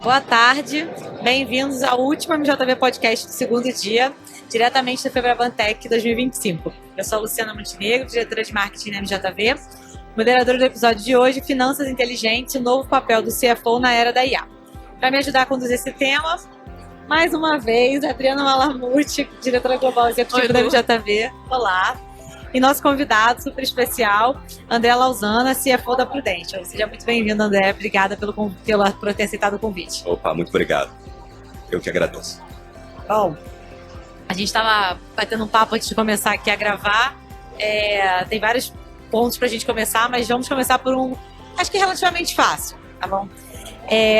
Boa tarde, bem-vindos ao último MJV Podcast do segundo dia, diretamente da Febrabantec 2025. Eu sou a Luciana Montenegro, diretora de marketing da MJV, moderadora do episódio de hoje, Finanças Inteligentes, o novo papel do CFO na era da IA. Para me ajudar a conduzir esse tema, mais uma vez, Adriana Malamute, diretora global executiva da MJV. Olá! E nosso convidado super especial, André Lausana, CFO da Prudential. Seja muito bem-vindo, André. Obrigada por ter aceitado o convite. Opa, muito obrigado. Eu que agradeço. Bom, a gente estava batendo um papo antes de começar aqui a gravar. Tem vários pontos para a gente começar, mas vamos começar por um, acho que relativamente fácil, tá bom?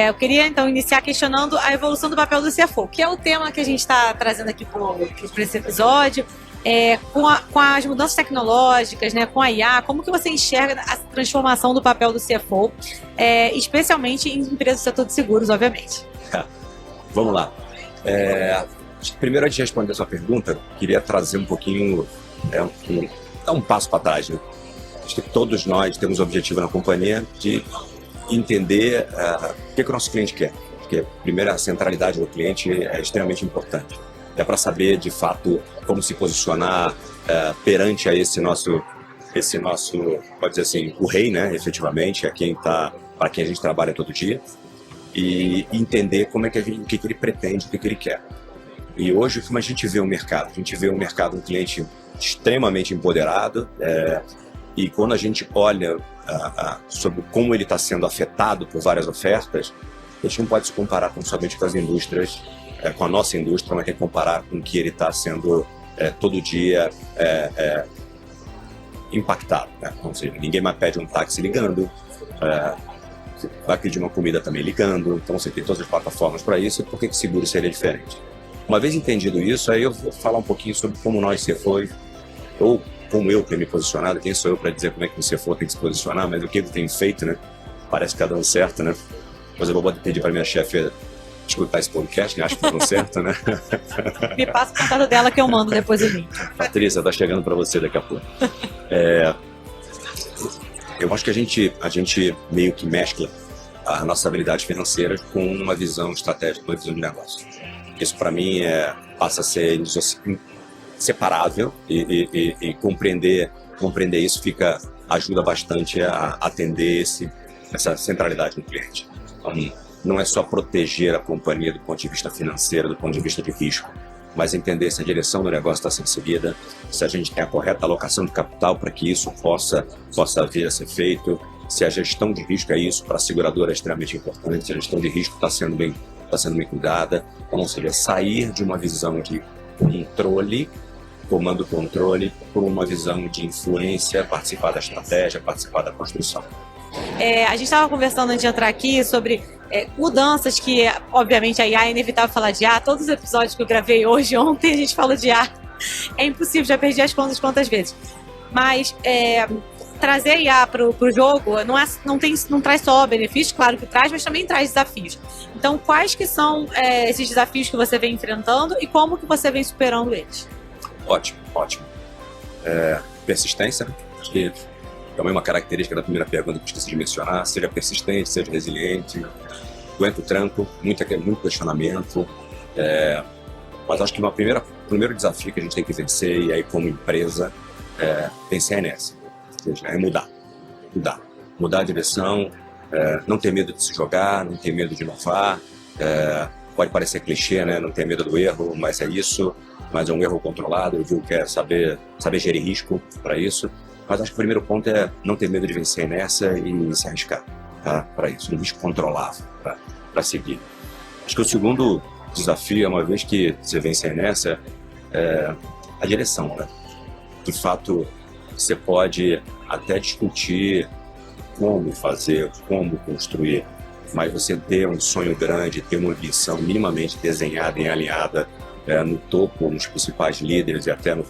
Eu queria, então, iniciar questionando a evolução do papel do CFO, que é o tema que a gente está trazendo aqui para esse episódio. Com as mudanças tecnológicas, né, com a IA, como que você enxerga a transformação do papel do CFO, especialmente em empresas do setor de seguros, obviamente? Vamos lá. Primeiro, antes de responder a sua pergunta, queria trazer um pouquinho, dar um passo para trás. Né? Acho que todos nós temos o objetivo na companhia de entender o que o nosso cliente quer. Porque, primeiro, a centralidade do cliente é extremamente importante. É para saber, de fato, como se posicionar perante a esse nosso, pode dizer assim, o rei, né, efetivamente, para quem a gente trabalha todo dia, e entender como é que o que ele pretende, o que ele quer. E hoje, como a gente vê o mercado? A gente vê um cliente extremamente empoderado, e quando a gente olha sobre como ele está sendo afetado por várias ofertas, a gente não pode se comparar somente com as indústrias, com a nossa indústria, mas tem que comparar com o que ele está sendo todo dia impactado. Né? Ou seja, ninguém mais pede um táxi ligando, vai pedir uma comida também ligando, então você tem todas as plataformas para isso, e por que seguro seria diferente? Uma vez entendido isso, aí eu vou falar um pouquinho sobre como nós CFOs, ou como eu tenho me posicionado, quem sou eu para dizer como é que o CFO tem que se posicionar, mas o que ele tem feito, né? Parece que está dando certo, né? Mas eu vou pedir para minha chefe escutar esse podcast, né? Acho que tá dando certo, né? Me passa o contato dela que eu mando depois o link. Patrícia, tá chegando para você daqui a pouco. Eu acho que a gente meio que mescla a nossa habilidade financeira com uma visão estratégica, uma visão de negócio. Isso para mim passa a ser inseparável e compreender isso ajuda bastante a atender essa centralidade no cliente. Então, não é só proteger a companhia do ponto de vista financeiro, do ponto de vista de risco, mas entender se a direção do negócio está sendo seguida, se a gente tem a correta alocação de capital para que isso possa vir a ser feito, se a gestão de risco é isso, para a seguradora é extremamente importante, se a gestão de risco está sendo bem cuidada, ou seja, sair de uma visão de comando-controle, por uma visão de influência, participar da estratégia, participar da construção. A gente estava conversando antes de entrar aqui sobre mudanças que, obviamente, a IA é inevitável falar de IA. Todos os episódios que eu gravei ontem, a gente falou de IA. É impossível, já perdi as contas quantas vezes. Mas trazer a IA para o jogo não traz só benefícios, claro que traz, mas também traz desafios. Então, quais que são esses desafios que você vem enfrentando e como que você vem superando eles? Ótimo. Persistência, acho que também uma característica da primeira pergunta que eu esqueci de mencionar, seja persistente, seja resiliente, aguenta o tranco, muito questionamento, mas acho que o primeiro desafio que a gente tem que vencer, e aí como empresa, vencer a inércia, ou seja, mudar a direção, não ter medo de se jogar, não ter medo de inovar, pode parecer clichê, né? Não ter medo do erro, mas é isso, mas é um erro controlado, eu quero saber gerir risco para isso. Mas acho que o primeiro ponto é não ter medo de vencer a inércia e se arriscar, tá? Para isso, um risco controlável para seguir. Acho que o segundo desafio, uma vez que você vence a inércia, é a direção, né? De fato, você pode até discutir como fazer, como construir, mas você ter um sonho grande, ter uma ambição minimamente desenhada e alinhada no topo, nos principais líderes e até no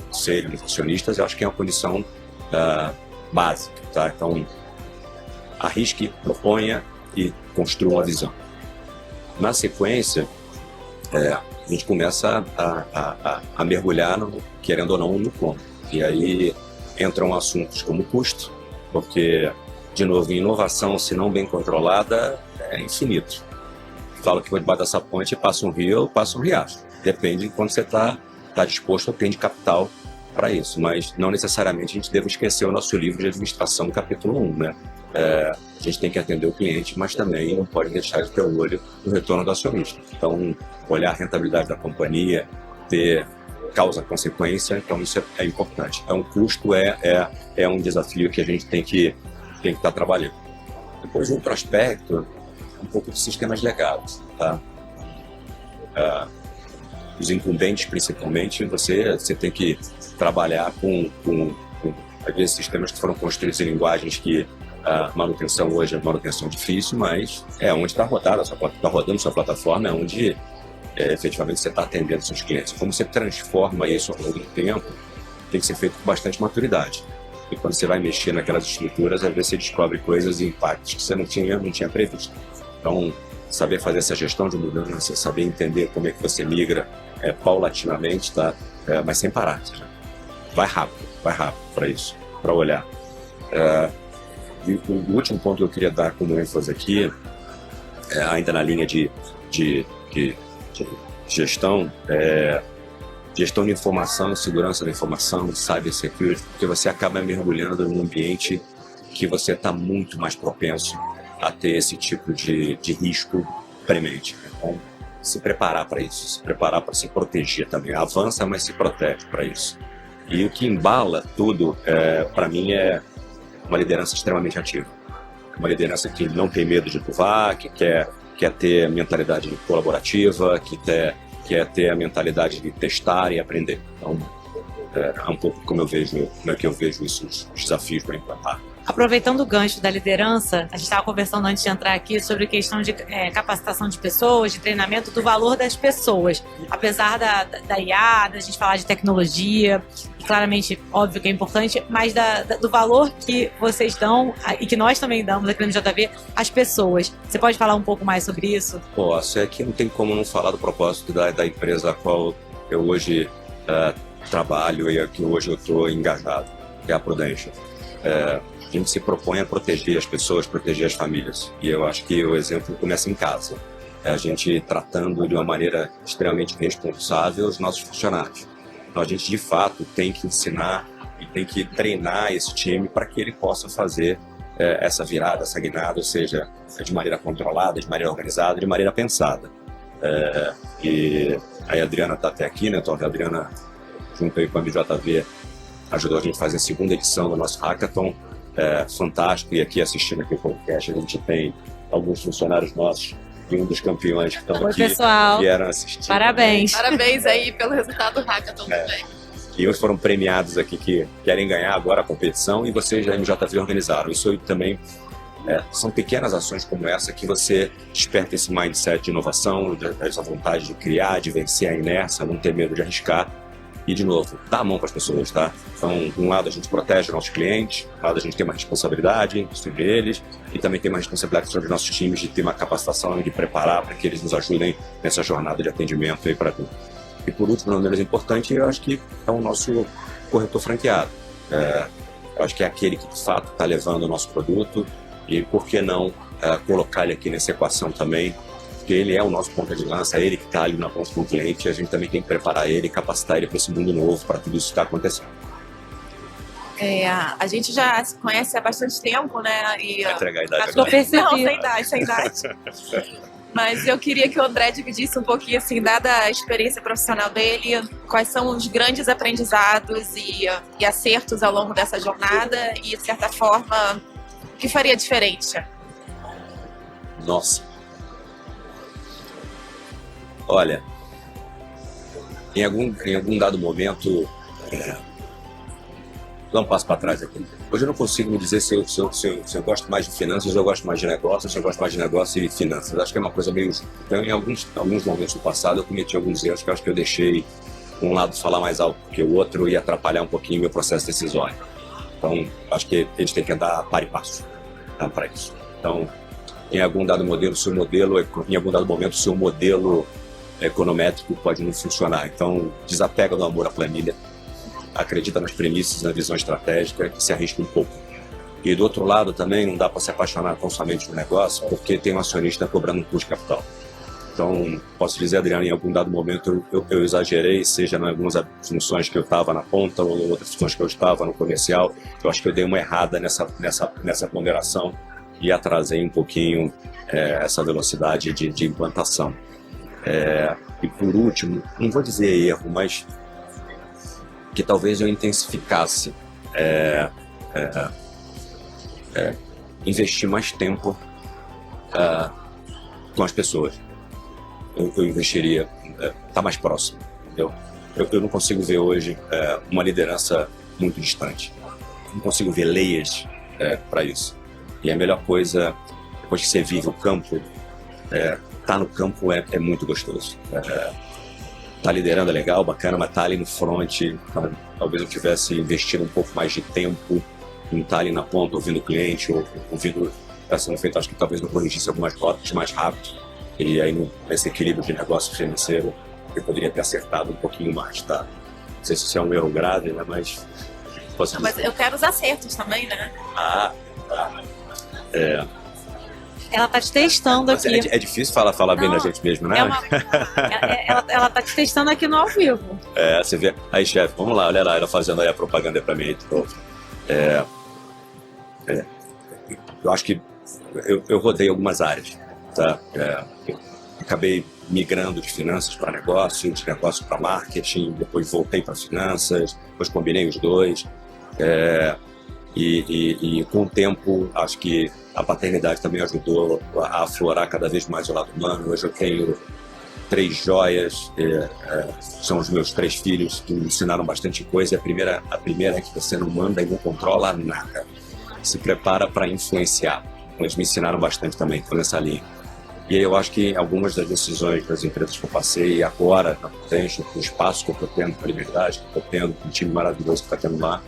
conselho, nos acionistas, eu acho que é uma condição básica, tá? Então, arrisque, proponha e construa uma visão. Na sequência, a gente começa a mergulhar, querendo ou não, no como. E aí entram assuntos como custo, porque, de novo, inovação, se não bem controlada, é infinito. falo que vou debaixo dessa ponte, passa um rio, passa um riacho. Depende de quando você está disposto a ter de capital para isso, mas não necessariamente a gente deve esquecer o nosso livro de administração, capítulo 1, né? A gente tem que atender o cliente, mas também não pode deixar de ter o olho no retorno do acionista. Então, olhar a rentabilidade da companhia, ter causa-consequência, então isso é importante. Então, o custo é um desafio que a gente tem que estar trabalhando. Depois, outro aspecto, um pouco de sistemas legados, tá? Os incumbentes, principalmente, você tem que trabalhar com às vezes, sistemas que foram construídos em linguagens que a manutenção hoje é manutenção difícil, mas é onde está rodando sua plataforma, é onde efetivamente você está atendendo seus clientes. Como você transforma isso ao longo do tempo, tem que ser feito com bastante maturidade. E quando você vai mexer naquelas estruturas, às vezes você descobre coisas e impactos que você não tinha previsto. Então, saber fazer essa gestão de mudança, saber entender como é que você migra paulatinamente, tá? Mas sem parar. Vai rápido para isso, para olhar. E o último ponto que eu queria dar como ênfase aqui, ainda na linha de gestão, gestão de informação, segurança da informação, cybersecurity, porque você acaba mergulhando num ambiente que você está muito mais propenso a ter esse tipo de risco premente. Então, se preparar para isso, se preparar para se proteger também. Avança, mas se protege para isso. E o que embala tudo, para mim, é uma liderança extremamente ativa. Uma liderança que não tem medo de inovar, que quer ter mentalidade colaborativa, que quer ter a mentalidade de testar e aprender. Então, é um pouco como é que eu vejo isso, os desafios para implantar. Aproveitando o gancho da liderança, a gente estava conversando antes de entrar aqui sobre questão de capacitação de pessoas, de treinamento, do valor das pessoas. Apesar da IA, da gente falar de tecnologia, e claramente, óbvio que é importante, mas do valor que vocês dão e que nós também damos aqui no JV às pessoas. Você pode falar um pouco mais sobre isso? Posso. É que não tem como não falar do propósito da empresa a qual eu hoje trabalho e a que hoje eu estou engajado, que é a Prudential. A gente se propõe a proteger as pessoas, proteger as famílias. E eu acho que o exemplo começa em casa. A gente tratando de uma maneira extremamente responsável os nossos funcionários. Então a gente, de fato, tem que ensinar e tem que treinar esse time para que ele possa fazer essa virada, essa guinada, ou seja, de maneira controlada, de maneira organizada, de maneira pensada. E aí a Adriana está até aqui, né? Então a Adriana, junto aí com a BJV, ajudou a gente a fazer a segunda edição do nosso Hackathon. Fantástico, e aqui assistindo aqui o podcast a gente tem alguns funcionários nossos e um dos campeões que estão aqui, pessoal, vieram assistir. Parabéns aí pelo resultado do Hackathon também. E uns foram premiados aqui que querem ganhar agora a competição e vocês da MJV organizaram. Isso também são pequenas ações como essa que você desperta esse mindset de inovação, essa vontade de criar, de vencer a inércia, não ter medo de arriscar. E, de novo, dá a mão para as pessoas, tá? Então, de um lado a gente protege os nossos clientes, do lado a gente tem uma responsabilidade sobre eles e também tem uma responsabilidade sobre os nossos times de ter uma capacitação e de preparar para que eles nos ajudem nessa jornada de atendimento aí para tudo. E, por último, não menos importante, eu acho que é o nosso corretor franqueado. Eu acho que é aquele que, de fato, está levando o nosso produto e, por que não, colocar ele aqui nessa equação também, porque ele é o nosso ponta de lança, é ele que está ali na ponta com o cliente, a gente também tem que preparar ele, capacitar ele para esse mundo novo, para tudo isso que está acontecendo. A gente já se conhece há bastante tempo, né? E, vai entregar a idade agora. Não, sem idade. Mas eu queria que o André dividisse um pouquinho, assim, dada a experiência profissional dele, quais são os grandes aprendizados e acertos ao longo dessa jornada e, de certa forma, o que faria diferente? Nossa. Olha, em algum dado momento, dá um passo para trás aqui. Hoje eu não consigo me dizer se eu gosto mais de finanças, eu gosto mais de negócios, se eu gosto mais de negócio e finanças. Acho que é uma coisa meio... Então, em alguns momentos do passado, eu cometi alguns erros que eu acho que eu deixei um lado falar mais alto que o outro e atrapalhar um pouquinho o meu processo decisório. Então, acho que a gente tem que andar par e passo para isso. Então, em algum dado momento, o seu modelo econométrico pode não funcionar. Então, desapega do amor à planilha, acredita nas premissas, na visão estratégica e se arrisca um pouco. E do outro lado também não dá para se apaixonar tão somente no negócio, porque tem um acionista cobrando um custo de capital. Então, posso dizer, Adriano, em algum dado momento eu exagerei, seja em algumas funções que eu estava na ponta ou outras funções que eu estava no comercial. Eu acho que eu dei uma errada nessa ponderação e atrasei um pouquinho essa velocidade de implantação. E por último, não vou dizer erro, mas que talvez eu intensificasse investir mais tempo com as pessoas. Eu investiria tá mais próximo, entendeu? Eu não consigo ver hoje uma liderança muito distante. Eu não consigo ver layers para isso. E a melhor coisa, depois que você vive o campo, tá no campo é muito gostoso. Tá liderando é legal, bacana, mas tá ali no front. Então, talvez eu tivesse investido um pouco mais de tempo em estar ali na ponta, ouvindo o cliente, ou ouvindo está sendo feito. Acho que talvez eu corrigisse algumas rotas mais rápido. E aí, nesse equilíbrio de negócio financeiro, eu poderia ter acertado um pouquinho mais, tá? Não sei se isso é um erro grave, né? Mas posso dizer. Mas eu quero os acertos também, né? Tá. Ela tá te testando Mas aqui. é difícil falar bem da gente mesmo, né? Ela tá te testando aqui no ao vivo. Você vê. Aí, chefe, vamos lá, olha lá, ela fazendo aí a propaganda pra mim de novo. Eu acho que eu rodei algumas áreas, tá? Eu acabei migrando de finanças para negócio, de negócio para marketing, depois voltei para finanças, depois combinei os dois. E com o tempo, acho que a paternidade também ajudou a aflorar cada vez mais o lado humano. Hoje eu tenho 3 joias, são os meus 3 filhos que me ensinaram bastante coisa. A primeira é que você não manda e não controla nada. Se prepara para influenciar. Eles me ensinaram bastante também, estou nessa linha. E aí eu acho que algumas das decisões das empresas que eu passei agora, na Potential, com o espaço que eu estou tendo, com a liberdade que eu estou tendo, com o time maravilhoso que está tendo lá,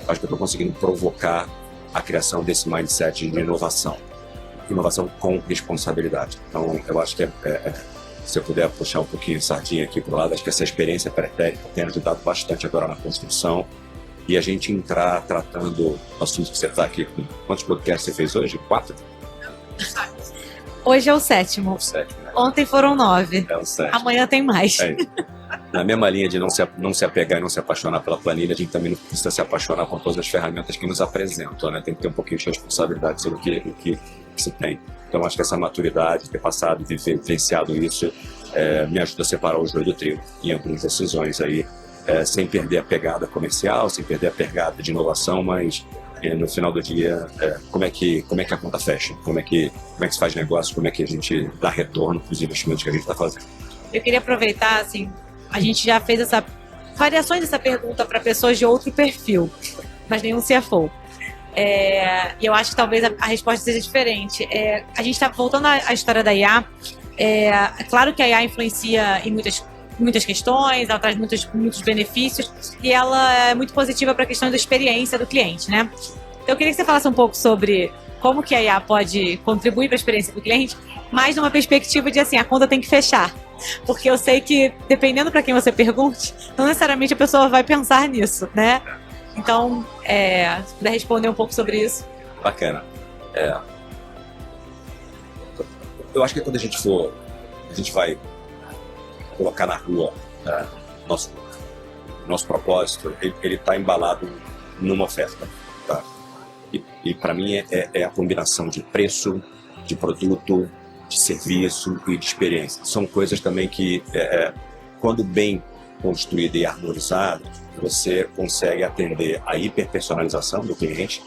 acho que eu estou conseguindo provocar a criação desse mindset de inovação. Inovação com responsabilidade. Então, eu acho que se eu puder puxar um pouquinho de sardinha aqui para o lado, acho que essa experiência pretérita tem ajudado bastante agora na construção. E a gente entrar tratando assuntos que você está aqui. Quantos podcasts você fez hoje? 4? Hoje é o 7º. 7, né? Ontem foram 9. É o 7. Amanhã tem mais. Na mesma linha de não se apegar e não se apaixonar pela planilha, a gente também não precisa se apaixonar com todas as ferramentas que nos apresentam, né? Tem que ter um pouquinho de responsabilidade sobre o que se tem. Então, acho que essa maturidade, ter passado e vivenciado isso, me ajuda a separar o joio do trigo em algumas decisões aí, sem perder a pegada comercial, sem perder a pegada de inovação, mas no final do dia, como é que a conta fecha? Como é que se faz negócio? Como é que a gente dá retorno para os investimentos que a gente está fazendo? Eu queria aproveitar, assim, a gente já fez variações dessa pergunta para pessoas de outro perfil, mas nenhum CFO. E eu acho que talvez a resposta seja diferente. A gente está voltando à história da IA. É claro que a IA influencia em muitas questões, ela traz muitos benefícios e ela é muito positiva para a questão da experiência do cliente, né? Então eu queria que você falasse um pouco sobre como que a IA pode contribuir para a experiência do cliente, mas numa perspectiva de assim, a conta tem que fechar. Porque eu sei que, dependendo para quem você pergunte, não necessariamente a pessoa vai pensar nisso, né? Então, se puder responder um pouco sobre isso. Bacana. Eu acho que quando a gente vai colocar na rua nosso propósito, ele está embalado numa oferta, tá? E para mim é a combinação de preço, de produto, de serviço e de experiência. São coisas também que, quando bem construída e harmonizada, você consegue atender a hiperpersonalização do cliente.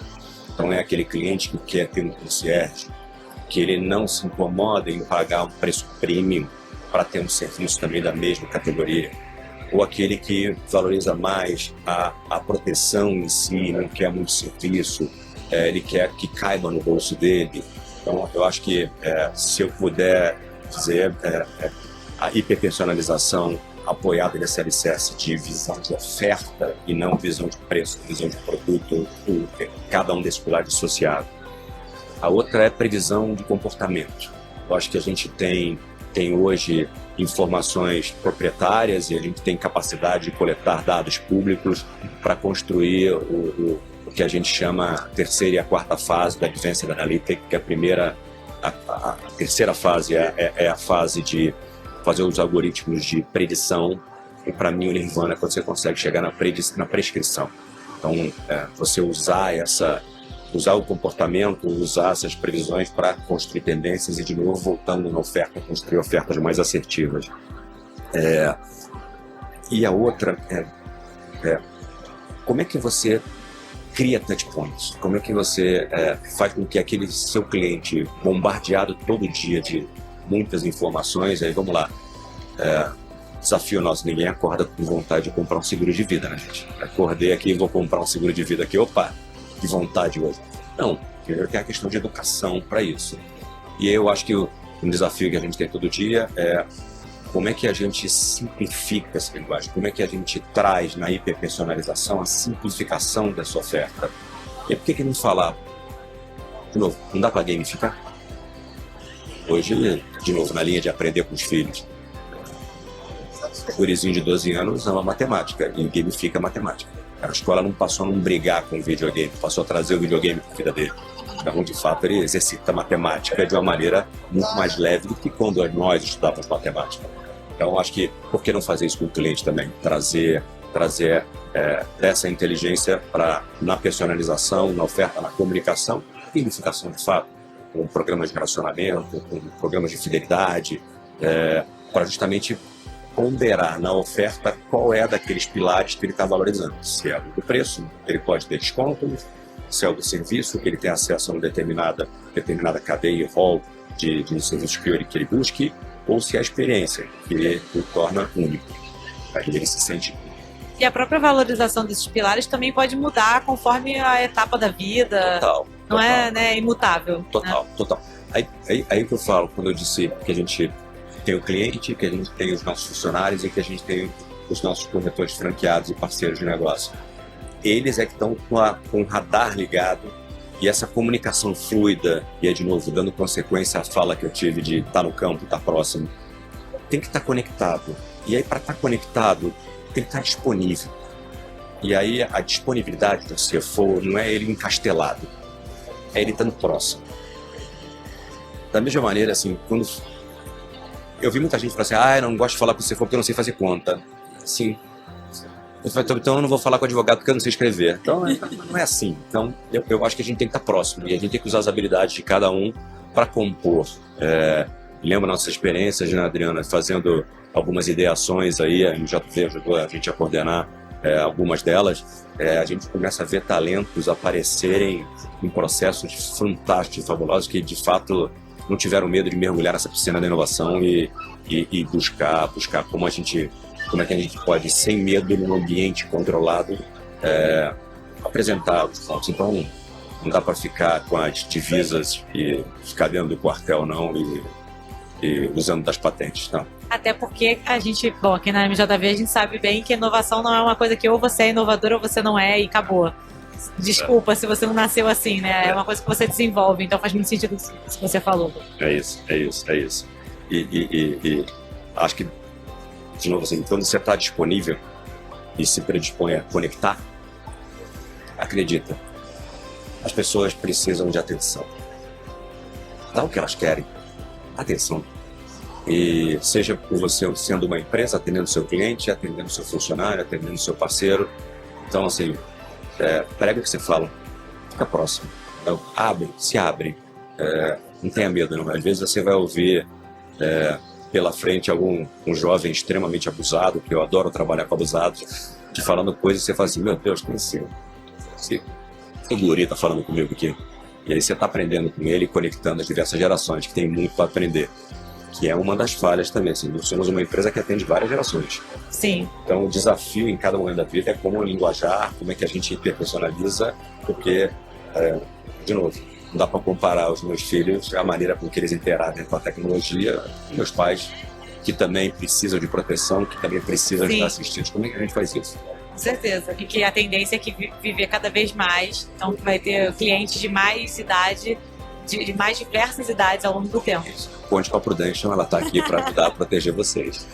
Então é aquele cliente que quer ter um concierge, que ele não se incomoda em pagar um preço premium para ter um serviço também da mesma categoria, ou aquele que valoriza mais a proteção em si, não quer muito serviço, ele quer que caiba no bolso dele. Então, eu acho que, se eu puder dizer, a hiperpersonalização apoiada nesse alicerce de visão de oferta e não visão de preço, visão de produto, cada um desses pilares associados. A outra é previsão de comportamento. Eu acho que a gente tem hoje informações proprietárias e a gente tem capacidade de coletar dados públicos para construir o que a gente chama a terceira e a quarta fase da Advanced Analytics, que a primeira A terceira fase é a fase de fazer os algoritmos de predição, e para mim o Nirvana é quando você consegue chegar na prescrição. Então, você usar o comportamento, usar essas previsões para construir tendências e, de novo, voltando na oferta, construir ofertas mais assertivas. E a outra como é que você cria touchpoints? Como é que você faz com que aquele seu cliente, bombardeado todo dia de muitas informações, aí vamos lá, desafio nosso, ninguém acorda com vontade de comprar um seguro de vida, né, gente? Acordei aqui e vou comprar um seguro de vida aqui, opa, que vontade hoje. Não, primeiro tem a questão de educação para isso. E eu acho que um desafio que a gente tem todo dia é como é que a gente simplifica essa linguagem, como é que a gente traz na hiperpersonalização a simplificação dessa oferta. E por que não falar, de novo, não dá para gamificar? Hoje, de novo, na linha de aprender com os filhos, o gurizinho de 12 anos ama matemática e gamifica matemática. A escola não passou a não brigar com o videogame, passou a trazer o videogame para a vida dele. Então, de fato, ele exercita matemática de uma maneira muito mais leve do que quando nós estudávamos matemática. Então, acho que, por que não fazer isso com o cliente também? Trazer essa inteligência na personalização, na oferta, na comunicação, gamificação de fato, com programas de relacionamento, com programas de fidelidade, para justamente ponderar na oferta qual é daqueles pilares que ele está valorizando. Se é do preço, ele pode ter desconto. Se é o do serviço, que ele tem acesso a uma determinada cadeia e rol de serviços que ele busque, ou se é a experiência, que o torna único. Aí ele se sente. E a própria valorização desses pilares também pode mudar conforme a etapa da vida. Total. Não é, né, imutável. Total, né? Total. Aí que eu falo, quando eu disse que a gente tem o cliente, que a gente tem os nossos funcionários e que a gente tem os nossos corretores franqueados e parceiros de negócio. Eles é que estão com o radar ligado e essa comunicação fluida, e aí de novo, dando consequência à fala que eu tive de estar no campo, estar próximo, tem que estar conectado. E aí, para estar conectado, tem que estar disponível. E aí, a disponibilidade do CFO não é ele encastelado, é ele estando próximo. Da mesma maneira, assim, quando eu vi muita gente falar assim, eu não gosto de falar com o CFO porque eu não sei fazer conta. Assim, então eu não vou falar com o advogado porque eu não sei escrever. Então não é assim. Então eu acho que a gente tem que estar próximo e a gente tem que usar as habilidades de cada um para compor. Lembra nossas experiências, né, Adriana, fazendo algumas ideações aí, a MJV ajudou a gente a coordenar algumas delas. A gente começa a ver talentos aparecerem em processos fantásticos, fabulosos, que de fato não tiveram medo de mergulhar nessa piscina da inovação e buscar como é que a gente pode, sem medo, num ambiente controlado, apresentar os pontos. Então, não dá para ficar com as divisas e ficar dentro do quartel, não, e usando das patentes, não. Até porque a gente, aqui na MJV a gente sabe bem que inovação não é uma coisa que ou você é inovador ou você não é e acabou. Desculpa se você não nasceu assim, né? É uma coisa que você desenvolve, então faz muito sentido isso que você falou. É isso. E acho que, de novo, assim, quando você está disponível e se predispõe a conectar, acredita, as pessoas precisam de atenção. Dá o que elas querem, atenção. E seja por você sendo uma empresa, atendendo seu cliente, atendendo seu funcionário, atendendo seu parceiro. Então, assim, prega o que você fala, fica próximo. Então, se abre. Não tenha medo, não. Às vezes você vai ouvir pela frente um jovem extremamente abusado, que eu adoro trabalhar com abusados, te falando coisas e você fala assim, meu Deus, quem é esse guri tá falando comigo aqui? E aí você está aprendendo com ele, conectando as diversas gerações, que tem muito para aprender. Que é uma das falhas também, assim, nós somos uma empresa que atende várias gerações. Sim. Então o desafio em cada momento da vida é como linguajar, como é que a gente hiperpersonaliza, porque, de novo, não dá para comparar os meus filhos, a maneira com que eles interagem com a tecnologia, meus pais, que também precisam de proteção, que também precisam de estar assistidos. Como é que a gente faz isso? Com certeza, porque a tendência é que viver cada vez mais, então vai ter clientes de mais idade, de mais diversas idades ao longo do tempo. Conte com a Prudential, ela está aqui para ajudar a proteger vocês.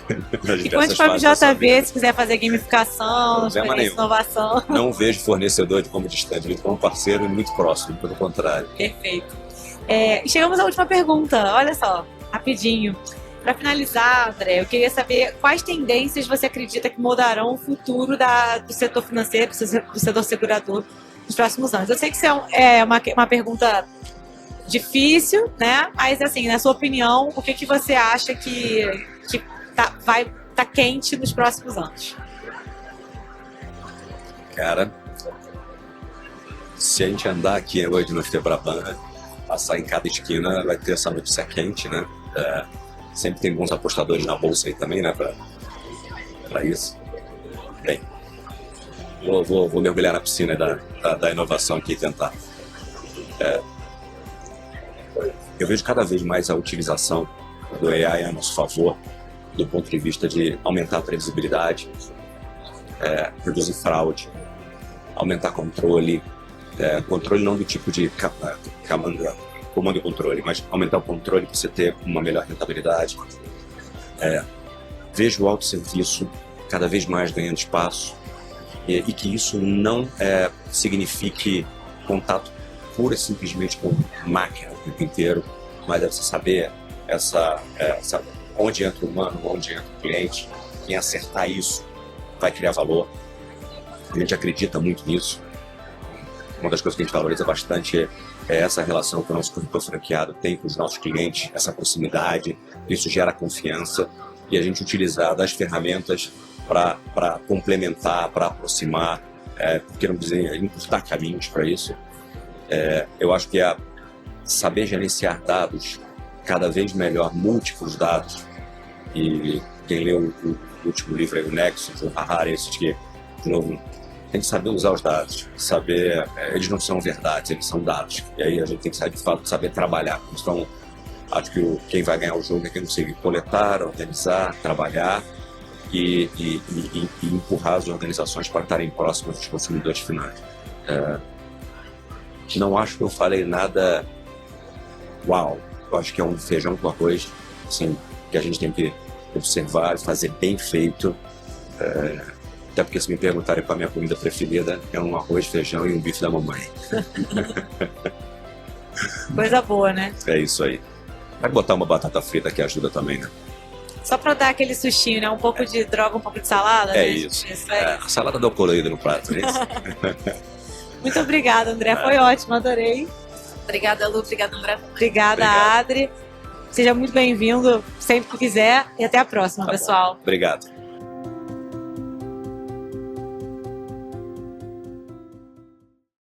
E conte com a MJV se quiser fazer gamificação, experiência, inovação. Não vejo fornecedor de como distante, vejo como parceiro e muito próximo, pelo contrário. Perfeito. E chegamos à última pergunta, olha só, rapidinho. Para finalizar, André, eu queria saber quais tendências você acredita que mudarão o futuro do setor financeiro, do setor segurador nos próximos anos. Eu sei que isso é uma pergunta difícil, né? Mas, assim, na sua opinião, o que você acha que vai estar quente nos próximos anos? Cara, se a gente andar aqui hoje no Febraban, passar em cada esquina, vai ter essa notícia quente, né? Sempre tem bons apostadores na bolsa aí também, né? Para isso. Bem, vou mergulhar na piscina da inovação aqui e tentar. Eu vejo cada vez mais a utilização do AI a nosso favor, do ponto de vista de aumentar a previsibilidade, reduzir fraude, aumentar controle, controle não do tipo de comando e controle, mas aumentar o controle para você ter uma melhor rentabilidade. Vejo o autosserviço cada vez mais ganhando espaço e que isso não signifique contato pura e simplesmente com máquina o tempo inteiro, mas é você saber onde entra o humano, onde entra o cliente. Quem acertar isso vai criar valor. A gente acredita muito nisso. Uma das coisas que a gente valoriza bastante é essa relação que o nosso corretor franqueado tem com os nossos clientes, essa proximidade. Isso gera confiança e a gente utilizar das ferramentas para complementar, para aproximar, porque não dizer encurtar caminhos para isso. Eu acho que saber gerenciar dados cada vez melhor, múltiplos dados. E quem leu o último livro aí, o Nexus, o Harari, esses que, de novo, tem que saber usar os dados, saber, eles não são verdades, eles são dados. E aí a gente tem que, de fato, saber trabalhar. Então, acho que quem vai ganhar o jogo é quem consegue coletar, organizar, trabalhar e empurrar as organizações para estarem próximas dos consumidores finais. Não acho que eu falei nada uau. Eu acho que é um feijão com arroz, assim, que a gente tem que observar, fazer bem feito. Até porque se me perguntarem qual a minha comida preferida, é um arroz, feijão e um bife da mamãe. Coisa boa, né? É isso aí. Vai botar uma batata frita que ajuda também, né? Só pra dar aquele sustinho, né? Um pouco de droga, um pouco de salada. É né? isso. A salada dá o colorido no prato, é isso? Muito obrigada, André. Foi ótimo, adorei. Obrigada, Lu. Obrigada, André. Obrigada, Adri. Seja muito bem-vindo sempre que quiser. E até a próxima, pessoal. Obrigado.